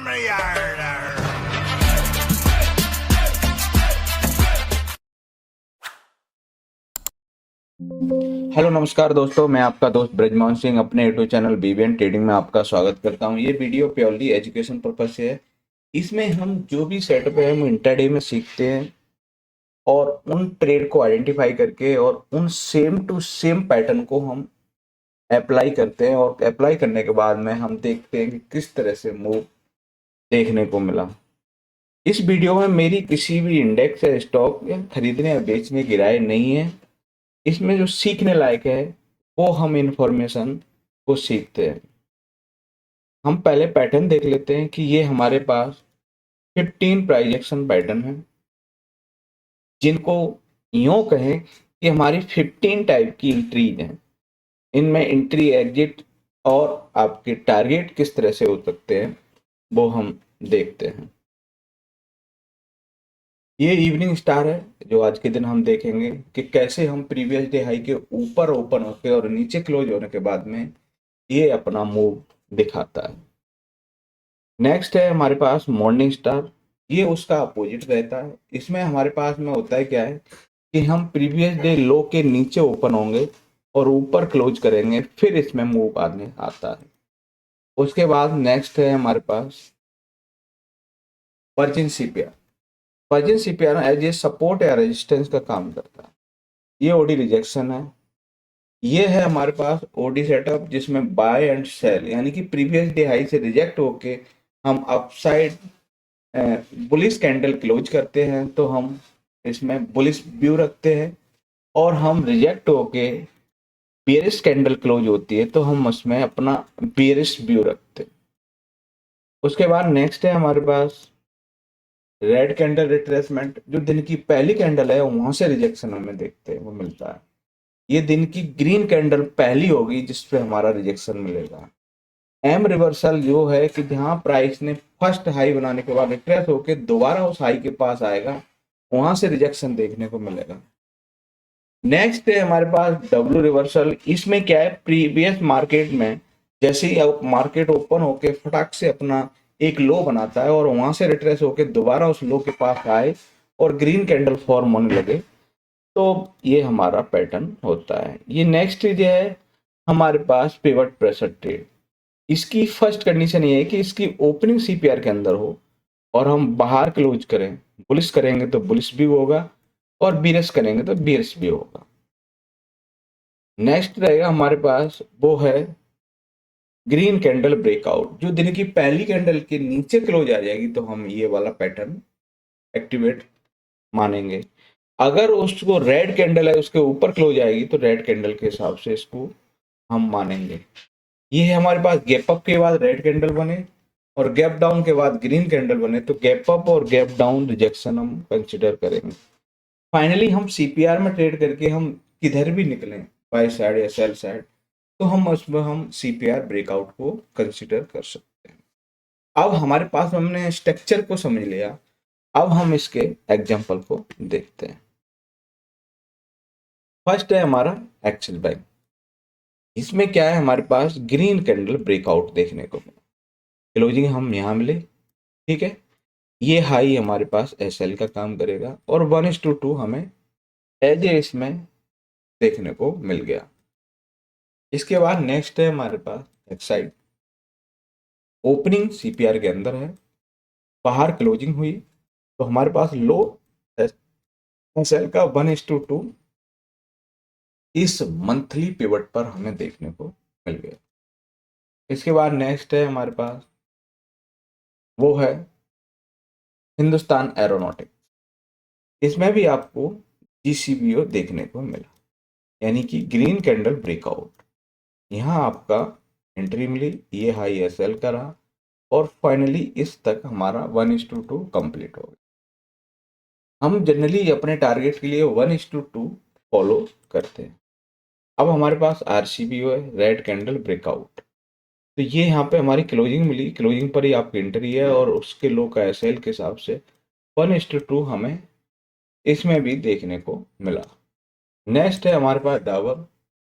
Hello नमस्कार दोस्तों, मैं आपका दोस्त ब्रजमोहन सिंह अपने यूट्यूब चैनल बीबीएन ट्रेडिंग में आपका स्वागत करता हूं। ये वीडियो प्योरली एजुकेशन पर्पज से है। इसमें हम जो भी सेटअप है हम इंट्राडे में सीखते हैं और उन ट्रेड को आइडेंटिफाई करके और उन सेम टू सेम पैटर्न को हम अप्लाई करते हैं और अप्लाई करने के बाद में हम देखते हैं कि किस तरह से मूव देखने को मिला। इस वीडियो में मेरी किसी भी इंडेक्स या स्टॉक या खरीदने या बेचने की राय नहीं है। इसमें जो सीखने लायक है वो हम इंफॉर्मेशन को सीखते हैं। हम पहले पैटर्न देख लेते हैं कि ये हमारे पास 15 प्राइस एक्शन पैटर्न है, जिनको यूं कहें कि हमारी 15 टाइप की एंट्रीज हैं। इनमें एंट्री एग्जिट और आपके टारगेट किस तरह से हो सकते हैं वो हम देखते हैं। ये इवनिंग स्टार है जो आज के दिन हम देखेंगे कि कैसे हम प्रीवियस डे हाई के ऊपर ओपन होके और नीचे क्लोज होने के बाद में ये अपना मूव दिखाता है। नेक्स्ट है हमारे पास मॉर्निंग स्टार। ये उसका अपोजिट रहता है। इसमें हमारे पास में होता है क्या है कि हम प्रीवियस डे लो के नीचे ओपन होंगे और ऊपर क्लोज करेंगे, फिर इसमें मूव आने आता है। उसके बाद नेक्स्ट है हमारे पास virgin CPR. Virgin CPR as a support या रेजिस्टेंस का काम करता है। ये ओडी रिजेक्शन है। ये है हमारे पास ओडी सेटअप जिसमें बाय एंड सेल यानी कि प्रीवियस डे हाई से रिजेक्ट होके हम अपसाइड बुलिश कैंडल क्लोज करते हैं तो हम इसमें बुलिश व्यू रखते हैं, और हम रिजेक्ट होके बेयरिश कैंडल क्लोज होती है तो हम उसमें अपना बेयरिश व्यू रखते हैं। उसके बाद नेक्स्ट है हमारे पास रेड कैंडल रिट्रेसमेंट। जो दिन की पहली कैंडल है वहां से रिजेक्शन हमें देखते हैं वो मिलता है। ये दिन की ग्रीन कैंडल पहली होगी जिसपे हमारा रिजेक्शन मिलेगा। एम रिवर्सल जो है कि जहां प्राइस ने फर्स्ट हाई बनाने के बाद रिट्रेस होकर दोबारा उस हाई के पास आएगा, वहां से रिजेक्शन देखने को मिलेगा। नेक्स्ट है हमारे पास डब्ल्यू रिवर्सल। इसमें क्या है, प्रीवियस मार्केट में जैसे ही मार्केट ओपन होके फटाक से अपना एक लो बनाता है और वहां से रिट्रेस होके दोबारा उस लो के पास आए और ग्रीन कैंडल फॉर्म होने लगे, तो ये हमारा पैटर्न होता है। ये नेक्स्ट चीज है हमारे पास पिवट प्रेशर ट्रेड। इसकी फर्स्ट कंडीशन ये है कि इसकी ओपनिंग सीपीआर के अंदर हो और हम बाहर क्लोज करें। बुलिश करेंगे तो बुलिश भी होगा और बीरिश करेंगे तो बीरिश भी होगा। नेक्स्ट रहेगा हमारे पास वो है ग्रीन कैंडल ब्रेकआउट। जो दिन की पहली कैंडल के नीचे क्लोज आ जाएगी तो हम ये वाला पैटर्न एक्टिवेट मानेंगे। अगर उसको रेड कैंडल है उसके ऊपर क्लोज आएगी तो रेड कैंडल के हिसाब से इसको हम मानेंगे। ये है हमारे पास गैप अप के बाद रेड कैंडल बने और गैप डाउन के बाद ग्रीन कैंडल बने तो गैप अप और गैप डाउन रिजेक्शन हम कंसिडर करेंगे। फाइनली हम सीपीआर में ट्रेड करके हम किधर भी निकलें, बाय साइड या सेल साइड, तो हम उसमें हम सीपीआर ब्रेकआउट को कंसिडर कर सकते हैं। अब हमारे पास हमने स्ट्रक्चर को समझ लिया, अब हम इसके एग्जाम्पल को देखते हैं। फर्स्ट है हमारा एक्सिस बैंक। इसमें क्या है, हमारे पास ग्रीन कैंडल ब्रेकआउट देखने को मिला, क्लोजिंग हम यहाँ मिले, ठीक है। ये हाई हमारे पास एसएल का काम करेगा और 1:2 हमें एज ए इसमें देखने को मिल गया। इसके बाद नेक्स्ट है हमारे पास एक्साइड। ओपनिंग सीपीआर के अंदर है, बाहर क्लोजिंग हुई तो हमारे पास लो एसएल का 1:2 इस मंथली पिवट पर हमें देखने को मिल गया। इसके बाद नेक्स्ट है हमारे पास वो है हिंदुस्तान एरोनॉटिक। इसमें भी आपको जीसीबीओ देखने को मिला, यानी कि ग्रीन कैंडल ब्रेकआउट। यहाँ आपका एंट्री मिली, ये हाई एसएल का रहा और फाइनली इस तक हमारा 1:2 कंप्लीट हो गया। हम जनरली अपने टारगेट के लिए 1:2 फॉलो करते हैं। अब हमारे पास आरसीबीओ है, रेड कैंडल ब्रेकआउट। तो ये यहाँ पे हमारी क्लोजिंग मिली, क्लोजिंग पर ही आपकी एंट्री है और उसके लो का एसएल के हिसाब से 1:2 हमें इसमें भी देखने को मिला। नेक्स्ट है हमारे पास डाबर।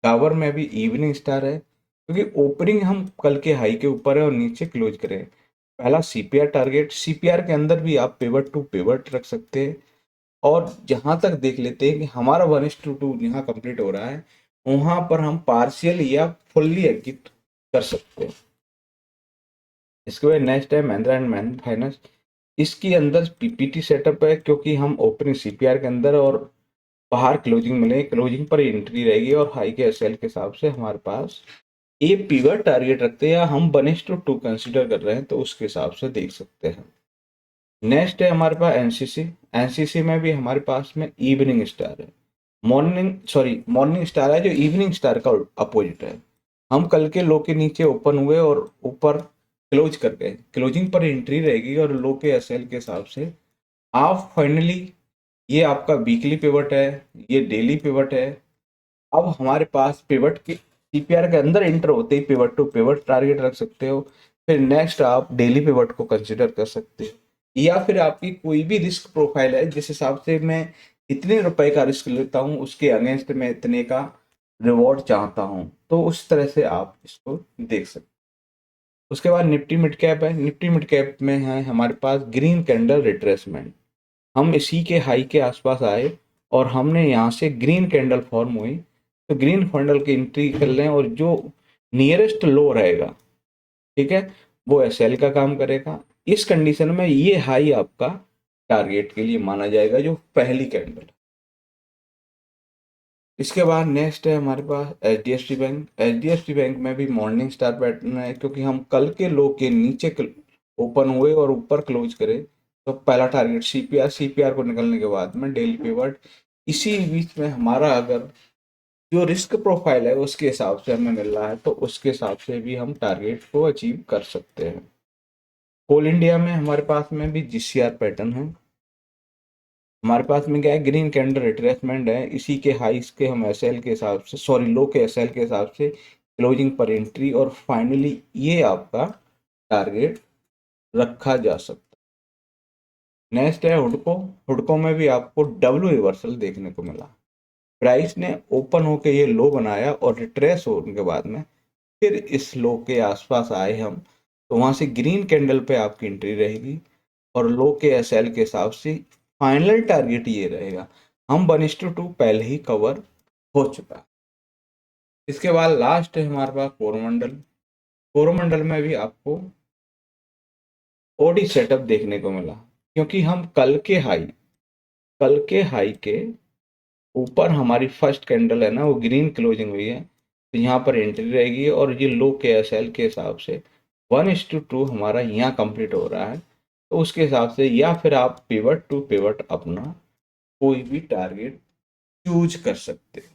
डाबर में भी इवनिंग स्टार है, क्योंकि ओपनिंग हम कल के हाई के ऊपर है और नीचे क्लोज करें पहला सीपीआर टारगेट, सीपीआर के अंदर भी आप पिवट टू पिवट रख सकते हैं, और जहां तक देख लेते हैं कि हमारा 1:2 यहाँ कंप्लीट हो रहा है, वहां पर हम पार्शियल या फुल्ली एग्जिट कर सकते हैं। इसके बाद नेक्स्ट है महिंद्रा एंड महिंद्रा फाइनेंस। इसके अंदर पीपीटी सेटअप है, क्योंकि हम ओपनिंग सीपीआर के अंदर और बाहर क्लोजिंग मिले, क्लोजिंग पर एंट्री रहेगी, और हाई के एसएल के हिसाब से हमारे पास ये पिवट टारगेट रखते हैं, या हम 1:2 कंसिडर कर रहे हैं तो उसके हिसाब से देख सकते हैं। नेक्स्ट है हमारे पास एनसीसी। एनसीसी में भी हमारे पास में इवनिंग स्टार है, मॉर्निंग स्टार है जो इवनिंग स्टार का अपोजिट है। हम कल के लो के नीचे ओपन हुए और ऊपर क्लोज कर गए, क्लोजिंग पर एंट्री रहेगी, और लो के एसएल के हिसाब से आप फाइनली, ये आपका वीकली पिवट है, ये डेली पिवट है। अब हमारे पास पिवट के सीपीआर के अंदर एंटर होते ही पिवट टू पिवट टारगेट रख सकते हो। फिर नेक्स्ट आप डेली पिवट को कंसिडर कर सकते हो, या फिर आपकी कोई भी रिस्क प्रोफाइल है, जिस हिसाब से मैं इतने रुपए का रिस्क लेता हूँ उसके अगेंस्ट में इतने का रिवॉर्ड चाहता हूँ, तो उस तरह से आप इसको देख सकते हो। उसके बाद निफ्टी मिड कैप है। निफ्टी मिड कैप में है हमारे पास ग्रीन कैंडल रिट्रेसमेंट। हम इसी के हाई के आसपास आए और हमने यहाँ से ग्रीन कैंडल फॉर्म हुई, तो ग्रीन कैंडल की एंट्री कर लें, और जो नियरेस्ट लो रहेगा, ठीक है, वो एसएल का काम करेगा। इस कंडीशन में ये हाई आपका टारगेट के लिए माना जाएगा, जो पहली कैंडल। इसके बाद नेक्स्ट है हमारे पास एचडीएफसी बैंक। एचडीएफसी बैंक में भी मॉर्निंग स्टार पैटर्न है, क्योंकि हम कल के लो के नीचे ओपन हुए और ऊपर क्लोज करे, तो पहला टारगेट सीपीआर, सीपीआर को निकलने के बाद में डेली पिवट। इसी बीच में हमारा अगर जो रिस्क प्रोफाइल है उसके हिसाब से हमें मिल रहा है, तो उसके हिसाब से भी हम टारगेट को अचीव कर सकते हैं। कोल इंडिया में हमारे पास में भी जीसीआर पैटर्न है। हमारे पास में क्या है, ग्रीन कैंडल रिट्रेसमेंट है, इसी के हाइस के हम एसएल के हिसाब से, लो के एसएल के हिसाब से क्लोजिंग पर एंट्री, और फाइनली ये आपका टारगेट रखा जा सकता है। नेक्स्ट है हुडको। हुडको में भी आपको डब्ल्यू रिवर्सल देखने को मिला। प्राइस ने ओपन होके ये लो बनाया, और रिट्रेस होने के बाद में फिर इस लो के आसपास आए हम, तो वहां से ग्रीन कैंडल पे आपकी एंट्री रहेगी, और लो के एसएल के हिसाब से फाइनल टारगेट ये रहेगा। हम 1:2 पहले ही कवर हो चुका है। इसके बाद लास्ट है हमारे पास कोरोमंडल। कोरोमंडल में भी आपको ओडी सेटअप देखने को मिला, क्योंकि हम कल के हाई के ऊपर हमारी फर्स्ट कैंडल है ना, वो ग्रीन क्लोजिंग हुई है, तो यहाँ पर एंट्री रहेगी, और ये लो के एसएल के हिसाब से 1:2 हमारा यहाँ कंप्लीट हो रहा है, तो उसके हिसाब से, या फिर आप पिवट टू पिवट अपना कोई भी टारगेट चूज कर सकते हैं।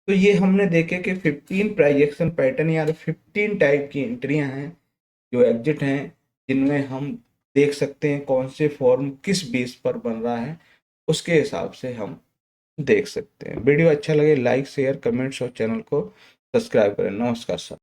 तो ये हमने देखे कि 15 प्राइजेक्शन पैटर्न या 15 टाइप की एंट्रियां हैं जो एग्जिट हैं, जिनमें हम देख सकते हैं कौन से फॉर्म किस बेस पर बन रहा है, उसके हिसाब से हम देख सकते हैं। वीडियो अच्छा लगे लाइक शेयर कमेंट्स और चैनल को सब्सक्राइब करें। नमस्कार सर।